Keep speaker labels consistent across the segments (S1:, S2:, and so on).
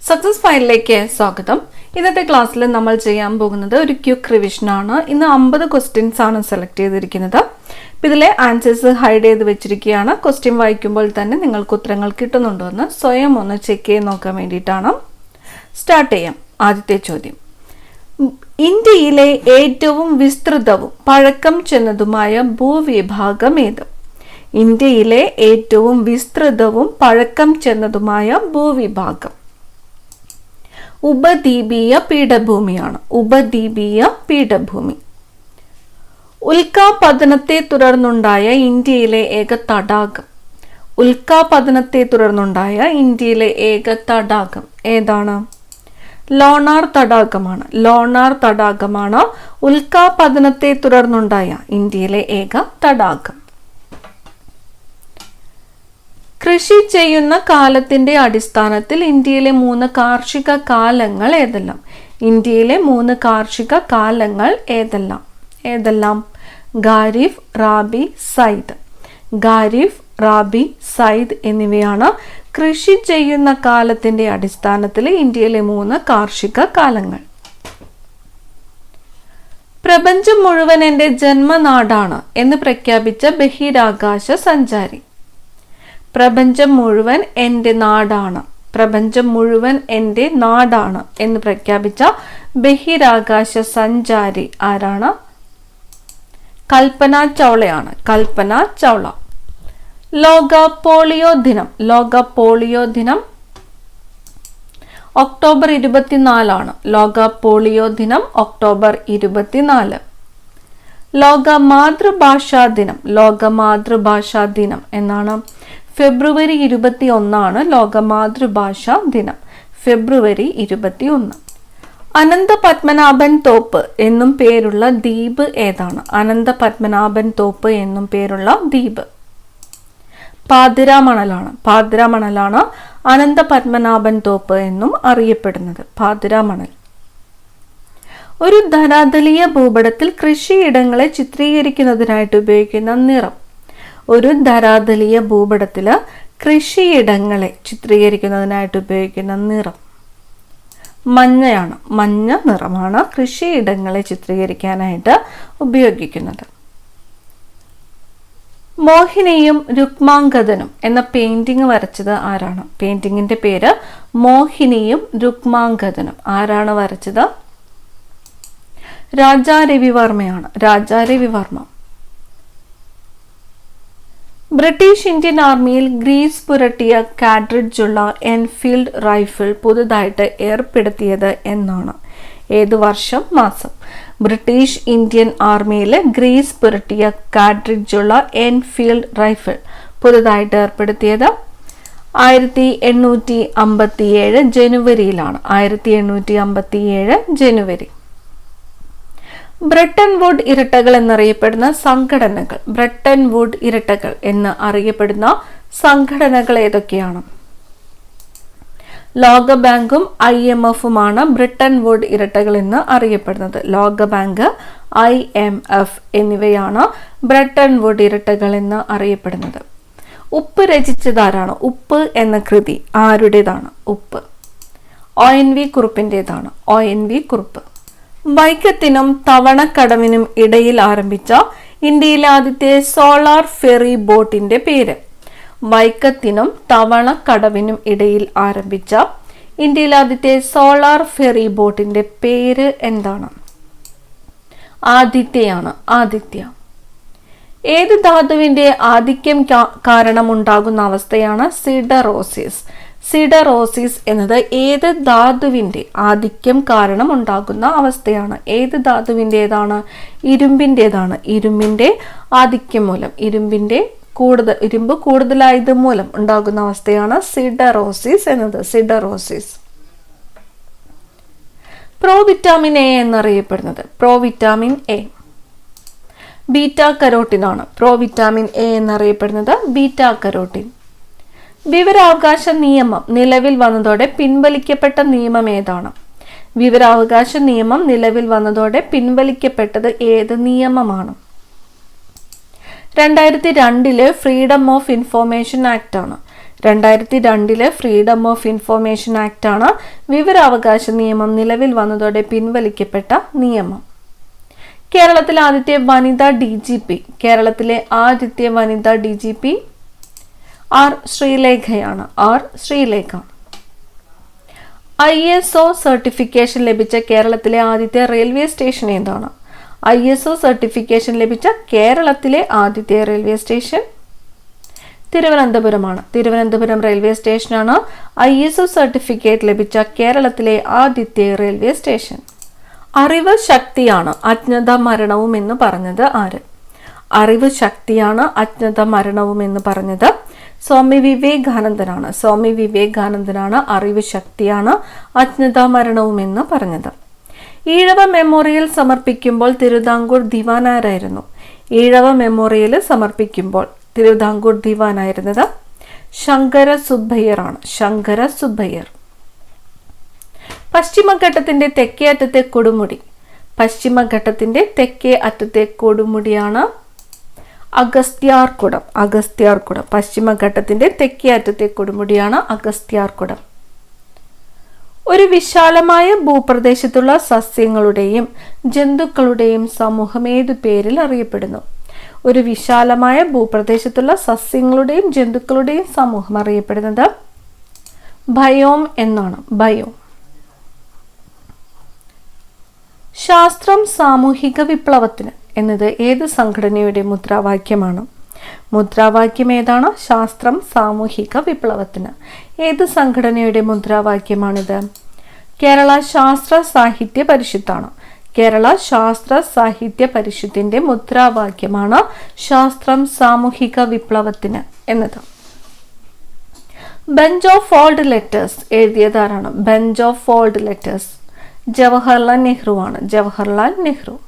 S1: Success ഫയലിലേക്ക് സ്വാഗതം. ഇന്നത്തെ ക്ലാസ്സിൽ നമ്മൾ ചെയ്യാൻ പോകുന്നത് ഒരു ക്വിക്ക് റിവിഷൻ ആണ്. ഇന്ന് 50 ക്വസ്റ്റ്യൻസ് ആണ് സെലക്ട് ചെയ്തിരിക്കുന്നത്. ഇതിലെ ആൻസേഴ്സ് ഹൈഡ് ചെയ്ത് വെച്ചിരിക്കുകയാണ്. ക്വസ്റ്റ്യൻ വായിക്കുമ്പോൾ തന്നെ നിങ്ങൾക്ക് ഉത്തരങ്ങൾ കിട്ടുന്നുണ്ടോ എന്ന് സ്വയം ഒന്ന് ചെക്ക് ചെയ്ത് നോക്കാൻ വേണ്ടിയിട്ടാണ്. സ്റ്റാർട്ട് ചെയ്യാം. ആദ്യത്തെ ചോദ്യം, ഇന്ത്യയിലെ ഏറ്റവും വിസ്തൃതവും പഴക്കം ചെന്നതുമായ ഭൂവിഭാഗം ഏത്? ഇന്ത്യയിലെ ഏറ്റവും വിസ്തൃതവും പഴക്കം ചെന്നതുമായ ഭൂവിഭാഗം ഉപദ്വീപീയ പീഠഭൂമിയാണ്. ഉപദ്വീപീയ പീഠഭൂമി. ഉൽക്കാപതനത്തെ തുടർന്നുണ്ടായ ഇന്ത്യയിലെ ഏക തടാകം. ഉൽക്കാപതനത്തെ തുടർന്നുണ്ടായ ഇന്ത്യയിലെ ഏക തടാകം ഏതാണ്? ലോണാർ തടാകമാണ്. ലോണാർ തടാകമാണ് ഉൽക്കാപതനത്തെ തുടർന്നുണ്ടായ ഇന്ത്യയിലെ ഏക തടാകം. കൃഷി ചെയ്യുന്ന കാലത്തിന്റെ അടിസ്ഥാനത്തിൽ ഇന്ത്യയിലെ 3 കാർഷിക കാലങ്ങൾ ഏതെല്ലാം? ഇന്ത്യയിലെ 3 കാർഷിക കാലങ്ങൾ ഏതെല്ലാം? ഖാരിഫ്, റാബി, സൈദ്. ഖാരിഫ്, റാബി, സൈദ് എന്നിവയാണ് കൃഷി ചെയ്യുന്ന കാലത്തിന്റെ അടിസ്ഥാനത്തിൽ ഇന്ത്യയിലെ 3 കാർഷിക കാലങ്ങൾ. പ്രപഞ്ചം മുഴുവൻ എൻ്റെ ജന്മനാടാണ് എന്ന് പ്രഖ്യാപിച്ച ബഹിരാകാശ സഞ്ചാരി. പ്രപഞ്ചം മുഴുവൻ എൻ്റെ നാടാണ്. പ്രപഞ്ചം മുഴുവൻ എൻ്റെ നാടാണ് എന്ന് പ്രഖ്യാപിച്ച ബഹിരാകാശ സഞ്ചാരി ആരാണ്? കൽപ്പന ചൗളയാണ്. കൽപ്പന ചൗള. ലോക പോളിയോ ദിനം. ലോക പോളിയോ ദിനം ഒക്ടോബർ 24 ലോക പോളിയോ ദിനം ഒക്ടോബർ 24. ലോക മാതൃഭാഷാ ദിനം. ലോക മാതൃഭാഷാ ദിനം എന്നാണ്? ഫെബ്രുവരി 21 ലോക മാതൃഭാഷാ ദിനം. ഫെബ്രുവരി 21. അനന്ത പത്മനാഭൻ തോപ്പ് എന്നും പേരുള്ള ദ്വീപ് ഏതാണ്? അനന്ത പത്മനാഭൻ തോപ്പ് എന്നും പേരുള്ള ദ്വീപ് പാതിരാമണലാണ്. പാതിരാമണലാണ് അനന്ത പത്മനാഭൻ തോപ്പ് എന്നും അറിയപ്പെടുന്നത്. പാതിരാമണൽ. ഒരു ധരാതലീയ ഭൂപടത്തിൽ കൃഷിയിടങ്ങളെ ചിത്രീകരിക്കുന്നതിനായിട്ട് ഉപയോഗിക്കുന്ന നിറം. ഒരു ധരാതലീയ ഭൂപടത്തില് കൃഷിയിടങ്ങളെ ചിത്രീകരിക്കുന്നതിനായിട്ട് ഉപയോഗിക്കുന്ന നിറം മഞ്ഞയാണ്. മഞ്ഞ നിറമാണ് കൃഷിയിടങ്ങളെ ചിത്രീകരിക്കാനായിട്ട് ഉപയോഗിക്കുന്നത്. മോഹിനിയും രുക്മാംഗദനും എന്ന പെയിന്റിംഗ് വരച്ചത് ആരാണ്? പെയിന്റിങ്ങിന്റെ പേര് മോഹിനിയും രുക്മാംഗദനും. ആരാണ് വരച്ചത്? രാജാ രവിവർമ്മയാണ്. രാജാ രവിവർമ്മ. ബ്രിട്ടീഷ് ഇന്ത്യൻ ആർമിയിൽ ഗ്രീസ് പുരട്ടിയ കാട്രിഡ്ജുള്ള എൻഫീൽഡ് റൈഫിൾ പുതുതായിട്ട് ഏർപ്പെടുത്തിയത് എന്നാണ്? ഏത് വർഷം, മാസം? ബ്രിട്ടീഷ് ഇന്ത്യൻ ആർമിയിൽ ഗ്രീസ് പുരട്ടിയ കാട്രിഡ്ജുള്ള എൻഫീൽഡ് റൈഫിൾ പുതുതായിട്ട് ഏർപ്പെടുത്തിയത് 1857 ജനുവരിയിലാണ്. 1857 ജനുവരി. ബ്രെട്ടൺ വുഡ് ഇരട്ടകൾ എന്നറിയപ്പെടുന്ന സംഘടനകൾ. ബ്രെട്ടൺ വുഡ് ഇരട്ടകൾ എന്ന് അറിയപ്പെടുന്ന സംഘടനകൾ ഏതൊക്കെയാണ്? ലോകബാങ്കും IMFുമാണ് ബ്രെട്ടൺ വുഡ് ഇരട്ടകൾ എന്ന് അറിയപ്പെടുന്നത്. ലോകബാങ്ക്, IMF എന്നിവയാണ് ബ്രെട്ടൺ വുഡ് ഇരട്ടകൾ എന്ന് അറിയപ്പെടുന്നത്. ഉപ്പ് രചിച്ചതാരാണ്? ഉപ്പ് എന്ന കൃതി ആരുടേതാണ്? ഉപ്പ് ONV കുറുപ്പിൻ്റെതാണ്. ONV കുറുപ്പ്. വൈക്കത്തിനും തവണക്കടവിനും ഇടയിൽ ആരംഭിച്ച ഇന്ത്യയിലെ ആദ്യത്തെ സോളാർ ഫെറി ബോട്ടിന്റെ പേര്. വൈക്കത്തിനും തവണക്കടവിനും ഇടയിൽ ആരംഭിച്ച ഇന്ത്യയിലെ ആദ്യത്തെ സോളാർ ഫെറി ബോട്ടിന്റെ പേര് എന്താണ്? ആദിത്യയാണ്. ആദിത്യ. ഏത് ധാതുവിന്റെ ആധിക്യം കാരണമുണ്ടാകുന്ന അവസ്ഥയാണ് സിഡറോസിസ്? സിഡറോസിസ് എന്നത് ഏത് ധാതുവിന്റെ ആധിക്യം കാരണം ഉണ്ടാകുന്ന അവസ്ഥയാണ്? ഏത് ധാതുവിൻ്റെതാണ്? ഇരുമ്പിൻ്റെതാണ്. ഇരുമ്പിന്റെ ആധിക്യം മൂലം, ഇരുമ്പ് കൂടുതലായത് മൂലം ഉണ്ടാകുന്ന അവസ്ഥയാണ് സിഡറോസിസ് എന്നത്. സിഡറോസിസ്. പ്രോവിറ്റാമിൻ എ എന്നറിയപ്പെടുന്നത്. പ്രോവിറ്റാമിൻ എ ബീറ്റാ കരോട്ടിനാണ്. പ്രോവിറ്റാമിൻ എ എന്നറിയപ്പെടുന്നത് ബീറ്റാ കരോട്ടിൻ. വിവരാവകാശ നിയമം നിലവിൽ വന്നതോടെ പിൻവലിക്കപ്പെട്ട നിയമം ഏതാണ്? വിവരാവകാശ നിയമം നിലവിൽ വന്നതോടെ പിൻവലിക്കപ്പെട്ടത് ഏത് നിയമമാണ്? 2002 ഫ്രീഡം ഓഫ് ഇൻഫോർമേഷൻ ആക്ട് ആണ്. 2002 ഫ്രീഡം ഓഫ് ഇൻഫോർമേഷൻ ആക്ട് ആണ് വിവരാവകാശ നിയമം നിലവിൽ വന്നതോടെ പിൻവലിക്കപ്പെട്ട നിയമം. കേരളത്തിലെ ആദ്യത്തെ വനിതാ DGP, കേരളത്തിലെ ആദ്യത്തെ വനിതാ DGP ആർ ശ്രീലേഖയാണ്. ആർ ശ്രീലേഖ. ISO സർട്ടിഫിക്കേഷൻ ലഭിച്ച കേരളത്തിലെ ആദ്യത്തെ റെയിൽവേ സ്റ്റേഷൻ ഏതാണ്? ISO സർട്ടിഫിക്കേഷൻ ലഭിച്ച കേരളത്തിലെ ആദ്യത്തെ റെയിൽവേ സ്റ്റേഷൻ തിരുവനന്തപുരമാണ്. തിരുവനന്തപുരം റെയിൽവേ സ്റ്റേഷനാണ് ISO സർട്ടിഫിക്കറ്റ് ലഭിച്ച കേരളത്തിലെ ആദ്യത്തെ റെയിൽവേ സ്റ്റേഷൻ. അറിവ് ശക്തിയാണ് അജ്ഞത മരണവും എന്ന് പറഞ്ഞത് ആര്? അറിവ് ശക്തിയാണ് അജ്ഞത മരണവും എന്ന് പറഞ്ഞത് സ്വാമി വിവേകാനന്ദനാണ്. സ്വാമി വിവേകാനന്ദനാണ് അറിവ് ശക്തിയാണ് അജ്ഞത മരണവും എന്ന് പറഞ്ഞത്. ഈഴവ മെമ്മോറിയൽ സമർപ്പിക്കുമ്പോൾ തിരുവിതാംകൂർ ദിവാൻ ആരായിരുന്നു? ഈഴവ മെമ്മോറിയൽ സമർപ്പിക്കുമ്പോൾ തിരുവിതാംകൂർ ദിവാനായിരുന്നത് ശങ്കര സുബ്ബയ്യർ ആണ്. ശങ്കര സുബ്ബയ്യർ. പശ്ചിമഘട്ടത്തിന്റെ തെക്കേ അറ്റത്തെ കൊടുമുടി. പശ്ചിമഘട്ടത്തിന്റെ തെക്കേ അറ്റത്തെ കൊടുമുടിയാണ് അഗസ്ത്യാർകുടം. അഗസ്ത്യാർകുടം. പശ്ചിമഘട്ടത്തിന്റെ തെക്കേ അറ്റത്തെ കൊടുമുടിയാണ് അഗസ്ത്യാർകുടം. ഒരു വിശാലമായ ഭൂപ്രദേശത്തുള്ള സസ്യങ്ങളുടെയും ജന്തുക്കളുടെയും സമൂഹം ഏതു പേരിൽ അറിയപ്പെടുന്നു? ഒരു വിശാലമായ ഭൂപ്രദേശത്തുള്ള സസ്യങ്ങളുടെയും ജന്തുക്കളുടെയും സമൂഹം അറിയപ്പെടുന്നത് ബയോം എന്നാണ്. ബയോം. ശാസ്ത്രം സാമൂഹിക വിപ്ലവത്തിന് എന്നത് ഏത് സംഘടനയുടെ മുദ്രാവാക്യമാണ്? മുദ്രാവാക്യം ഏതാണ്? ശാസ്ത്രം സാമൂഹിക വിപ്ലവത്തിന്. ഏത് സംഘടനയുടെ മുദ്രാവാക്യമാണിത്? കേരള ശാസ്ത്ര സാഹിത്യ പരിഷത്താണ്. കേരള ശാസ്ത്ര സാഹിത്യ പരിഷത്തിന്റെ മുദ്രാവാക്യമാണ് ശാസ്ത്രം സാമൂഹിക വിപ്ലവത്തിന് എന്നത്. ബെഞ്ച് ഓഫ് ഫോൾഡ് ലെറ്റേഴ്സ് എഴുതിയതാരാണ്? Bunch of old letters Jawaharlal Nehru ആണ്. ജവഹർലാൽ നെഹ്റു.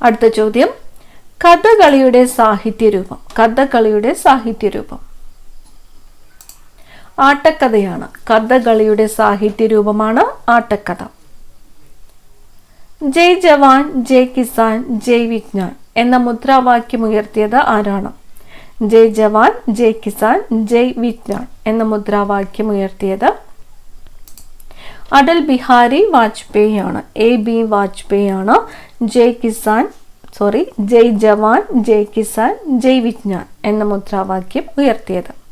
S1: അടുത്ത ചോദ്യം, കഥകളിയുടെ സാഹിത്യരൂപം. കഥകളിയുടെ സാഹിത്യരൂപം ആട്ടക്കഥയാണ്. കഥകളിയുടെ സാഹിത്യരൂപമാണ് ആട്ടക്കഥ. ജയ് ജവാൻ, ജയ് കിസാൻ, ജയ് വിജ്ഞാൻ എന്ന മുദ്രാവാക്യം ഉയർത്തിയത് ആരാണ്? ജയ് ജവാൻ, ജയ് കിസാൻ, ജയ് വിജ്ഞാൻ എന്ന മുദ്രാവാക്യം ഉയർത്തിയത് അടൽ ബിഹാരി വാജ്പേയി ആണ്. AB വാജ്പേയി ആണ് ജയ് ജവാൻ, ജയ് കിസാൻ, ജയ് വിജ്ഞാൻ എന്ന മുദ്രാവാക്യം ഉയർത്തിയത്.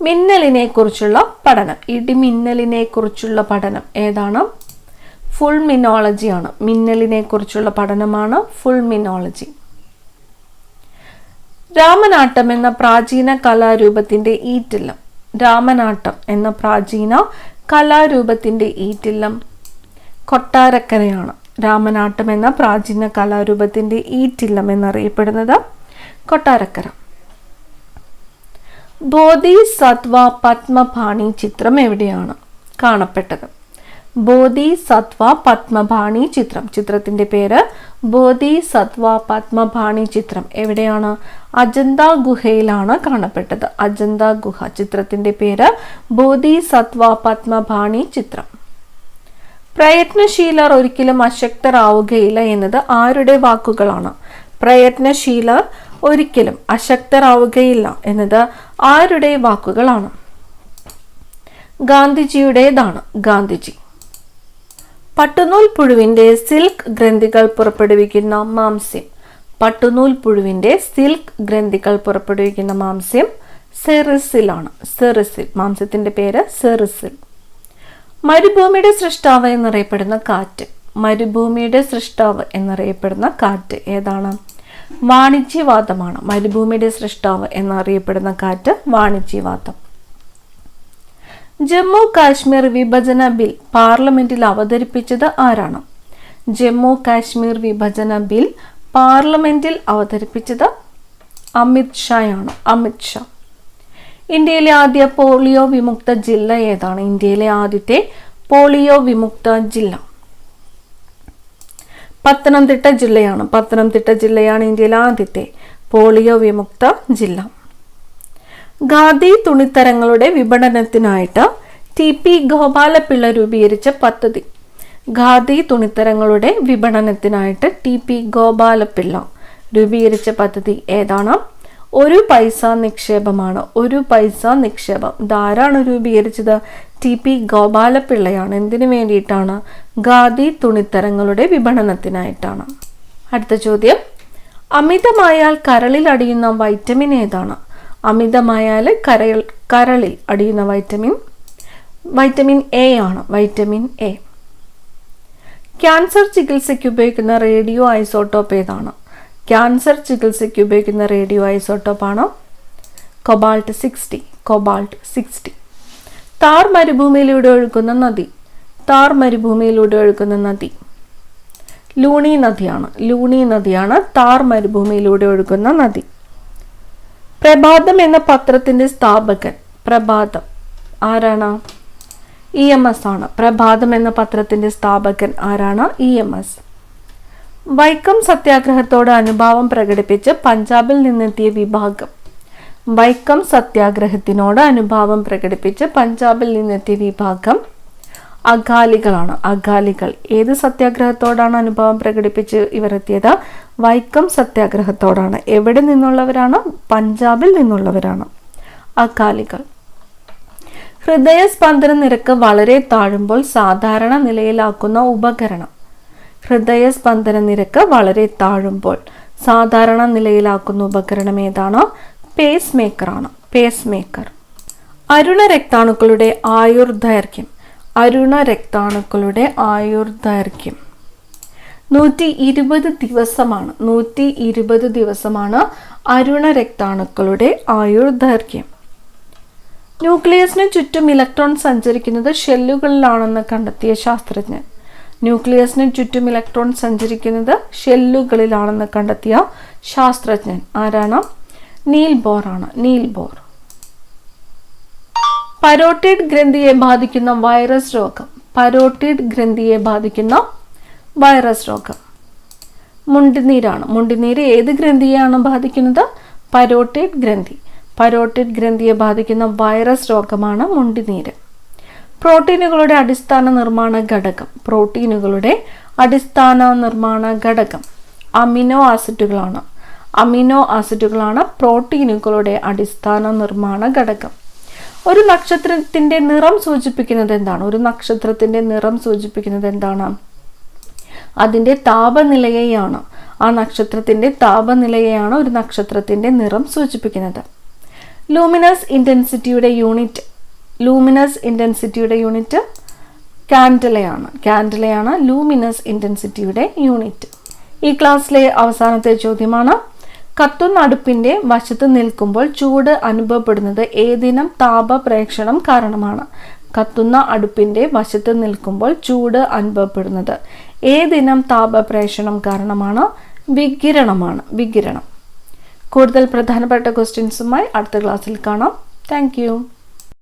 S1: മിന്നലിനെ കുറിച്ചുള്ള പഠനം. ഇടിമിന്നലിനെ കുറിച്ചുള്ള പഠനം ഏതാണ്? ഫുൾമിനോളജി ആണ്. മിന്നലിനെ കുറിച്ചുള്ള പഠനമാണ് ഫുൾമിനോളജി. രാമനാട്ടം എന്ന പ്രാചീന കലാരൂപത്തിന്റെ ഈറ്റില്ലം. രാമനാട്ടം എന്ന പ്രാചീന കലാരൂപത്തിന്റെ ഈറ്റില്ലം കൊട്ടാരക്കരയാണ്. രാമനാട്ടം എന്ന പ്രാചീന കലാരൂപത്തിന്റെ ഈറ്റില്ലം എന്നറിയപ്പെടുന്നത് കൊട്ടാരക്കര. ബോധിസത്വ പത്മപാണി ചിത്രം എവിടെയാണ് കാണപ്പെട്ടത്? ബോധിസത്വ പത്മപാണി ചിത്രം. ചിത്രത്തിന്റെ പേര് ബോധിസത്വ പത്മപാണി ചിത്രം എവിടെയാണ്? അജന്ത ഗുഹയിലാണ് കാണപ്പെട്ടത്. അജന്ത ഗുഹ. ചിത്രത്തിന്റെ പേര് ബോധിസത്വ പത്മപാണി ചിത്രം. പ്രയത്നശീലർ ഒരിക്കലും അശക്തരാവുകയില്ല എന്നത് ആരുടെ വാക്കുകളാണ്? പ്രയത്നശീലർ ഒരിക്കലും അശക്തരാവുകയില്ല എന്നത് ആരുടെ വാക്കുകളാണ്? ഗാന്ധിജിയുടേതാണ്. ഗാന്ധിജി. പട്ടുനൂൽ പുഴുവിന്റെ സിൽക്ക് ഗ്രന്ഥികൾ പുറപ്പെടുവിക്കുന്ന മാംസ്യം. പട്ടുനൂൽ പുഴുവിന്റെ സിൽക്ക് ഗ്രന്ഥികൾ പുറപ്പെടുവിക്കുന്ന മാംസ്യം സെറിസിലാണ്. സെറിസിൽ. മാംസ്യത്തിന്റെ പേര് സെറിസിൽ. മരുഭൂമിയുടെ സൃഷ്ടാവ് എന്നറിയപ്പെടുന്ന കാറ്റ്. മരുഭൂമിയുടെ സൃഷ്ടാവ് എന്നറിയപ്പെടുന്ന കാറ്റ് ഏതാണ്? വാണിജ്യവാദമാണ്. മരുഭൂമിയുടെ സൃഷ്ടാവ് എന്നറിയപ്പെടുന്ന കാറ്റ് വാണിജ്യവാദം. ജമ്മു കാശ്മീർ വിഭജന ബിൽ പാർലമെന്റിൽ അവതരിപ്പിച്ചത് ആരാണ്? ജമ്മു കാശ്മീർ വിഭജന ബിൽ പാർലമെന്റിൽ അവതരിപ്പിച്ചത് അമിത് ഷായാണ്. അമിത് ഷാ. ഇന്ത്യയിലെ ആദ്യ പോളിയോ വിമുക്ത ജില്ല ഏതാണ്? ഇന്ത്യയിലെ ആദ്യത്തെ പോളിയോ വിമുക്ത ജില്ല പത്തനംതിട്ട ജില്ലയാണ്. പത്തനംതിട്ട ജില്ലയാണ് ഇന്ത്യയിലെ ആദ്യത്തെ പോളിയോ വിമുക്ത ജില്ല. ഖാദി തുണിത്തരങ്ങളുടെ വിപണനത്തിനായിട്ട് TP ഗോപാലപിള്ള രൂപീകരിച്ച പദ്ധതി. ഖാദി തുണിത്തരങ്ങളുടെ വിപണനത്തിനായിട്ട് TP ഗോപാലപിള്ള രൂപീകരിച്ച പദ്ധതി ഏതാണ്? ഒരു പൈസ നിക്ഷേപമാണ്. ഒരു പൈസ നിക്ഷേപം. ഇതാരാണ് രൂപീകരിച്ചത്? TP ഗോപാലപിള്ളയാണ്. എന്തിനു വേണ്ടിയിട്ടാണ്? ഖാദി തുണിത്തരങ്ങളുടെ വിപണനത്തിനായിട്ടാണ്. അടുത്ത ചോദ്യം, അമിതമായാൽ കരളിൽ അടിയുന്ന വൈറ്റമിൻ ഏതാണ്? അമിതമായാൽ കരളിൽ അടിയുന്ന വൈറ്റമിൻ എ ആണ്. Vitamin A. ക്യാൻസർ ചികിത്സയ്ക്ക് ഉപയോഗിക്കുന്ന റേഡിയോ ഐസോട്ടോപ്പ് ഏതാണ്? ക്യാൻസർ ചികിത്സയ്ക്ക് ഉപയോഗിക്കുന്ന റേഡിയോ ഐസോട്ടോപ്പാണ് കൊബാൾട്ട് 60. കൊബാൾട്ട് 60. താർ മരുഭൂമിയിലൂടെ ഒഴുകുന്ന നദി. താർ മരുഭൂമിയിലൂടെ ഒഴുകുന്ന നദി ലൂണി നദിയാണ്. ലൂണി നദിയാണ് താർ മരുഭൂമിയിലൂടെ ഒഴുകുന്ന നദി. പ്രഭാതം എന്ന പത്രത്തിന്റെ സ്ഥാപകൻ. പ്രഭാതം ആരാണ്? EMS ആണ്. പ്രഭാതം എന്ന പത്രത്തിന്റെ സ്ഥാപകൻ ആരാണ്? EMS. വൈക്കം സത്യാഗ്രഹത്തോട് അനുഭാവം പ്രകടിപ്പിച്ച് പഞ്ചാബിൽ നിന്നെത്തിയ വിഭാഗം. വൈക്കം സത്യാഗ്രഹത്തിനോട് അനുഭാവം പ്രകടിപ്പിച്ച് പഞ്ചാബിൽ നിന്നെത്തിയ വിഭാഗം അകാലികളാണ്. അകാലികൾ. ഏത് സത്യാഗ്രഹത്തോടാണ് അനുഭാവം പ്രകടിപ്പിച്ച് ഇവർ എത്തിയത്? വൈക്കം സത്യാഗ്രഹത്തോടാണ്. എവിടെ നിന്നുള്ളവരാണ്? പഞ്ചാബിൽ നിന്നുള്ളവരാണ് അകാലികൾ. ഹൃദയസ്പന്ദന നിരക്ക് വളരെ താഴുമ്പോൾ സാധാരണ നിലയിലാക്കുന്ന ഉപകരണം. ഹൃദയസ്പന്ദന നിരക്ക് വളരെ താഴുമ്പോൾ സാധാരണ നിലയിലാക്കുന്ന ഉപകരണം ഏതാണ്? പേസ് മേക്കർ ആണ്. Pacemaker. അരുണ രക്താണുക്കളുടെ ആയുർദൈർഘ്യം. അരുണ രക്താണുക്കളുടെ ആയുർദൈർഘ്യം 120 ദിവസമാണ്. 120 ദിവസമാണ് അരുണ രക്താണുക്കളുടെ ആയുർദൈർഘ്യം. ന്യൂക്ലിയസിന് ചുറ്റും ഇലക്ട്രോൺ സഞ്ചരിക്കുന്നത് ഷെല്ലുകളിലാണെന്ന് കണ്ടെത്തിയ ശാസ്ത്രജ്ഞൻ. ന്യൂക്ലിയസിന് ചുറ്റും ഇലക്ട്രോൺ സഞ്ചരിക്കുന്നത് ഷെല്ലുകളിലാണെന്ന് കണ്ടെത്തിയ ശാസ്ത്രജ്ഞൻ ആരാണ്? നീൽ ബോർ ആണ്. Niels Bohr. പരോട്ടിഡ് ഗ്രന്ഥിയെ ബാധിക്കുന്ന വൈറസ് രോഗം. പരോട്ടിഡ് ഗ്രന്ഥിയെ ബാധിക്കുന്ന വൈറസ് രോഗം മുണ്ടിനീരാണ്. മുണ്ടിനീര് ഏത് ഗ്രന്ഥിയെയാണ് ബാധിക്കുന്നത്? പരോട്ടിഡ് ഗ്രന്ഥി. പരോട്ടിഡ് ഗ്രന്ഥിയെ ബാധിക്കുന്ന വൈറസ് രോഗമാണ് മുണ്ടിനീര്. പ്രോട്ടീനുകളുടെ അടിസ്ഥാന നിർമ്മാണ ഘടകം. പ്രോട്ടീനുകളുടെ അടിസ്ഥാന നിർമ്മാണ ഘടകം അമിനോ ആസിഡുകളാണ്. അമിനോ ആസിഡുകളാണ് പ്രോട്ടീനുകളുടെ അടിസ്ഥാന നിർമ്മാണ ഘടകം. ഒരു നക്ഷത്രത്തിന്റെ നിറം സൂചിപ്പിക്കുന്നത് എന്താണ്? ഒരു നക്ഷത്രത്തിന്റെ നിറം സൂചിപ്പിക്കുന്നത് എന്താണ്? അതിന്റെ താപനിലയെയാണ്. ആ നക്ഷത്രത്തിന്റെ താപനിലയെയാണ് ഒരു നക്ഷത്രത്തിന്റെ നിറം സൂചിപ്പിക്കുന്നത്. ലൂമിനസ് ഇന്റൻസിറ്റിയുടെ യൂണിറ്റ്. ലൂമിനസ് ഇന്റൻസിറ്റിയുടെ യൂണിറ്റ് കാൻഡലയാണ്. കാൻഡലയാണ് ലൂമിനസ് ഇന്റൻസിറ്റിയുടെ യൂണിറ്റ്. ഈ ക്ലാസ്സിലെ അവസാനത്തെ ചോദ്യമാണ്, കത്തുന്ന അടുപ്പിന്റെ വശത്ത് നിൽക്കുമ്പോൾ ചൂട് അനുഭവപ്പെടുന്നത് ഏതിനം താപപ്രേക്ഷണം കാരണമാണ്? കത്തുന്ന അടുപ്പിന്റെ വശത്ത് നിൽക്കുമ്പോൾ ചൂട് അനുഭവപ്പെടുന്നത് ഏതിനം താപപ്രേഷണം കാരണമാണ്? വികിരണമാണ്. വികിരണം. കൂടുതൽ പ്രധാനപ്പെട്ട ക്വസ്റ്റ്യൻസുമായി അടുത്ത ക്ലാസ്സിൽ കാണാം. Thank you.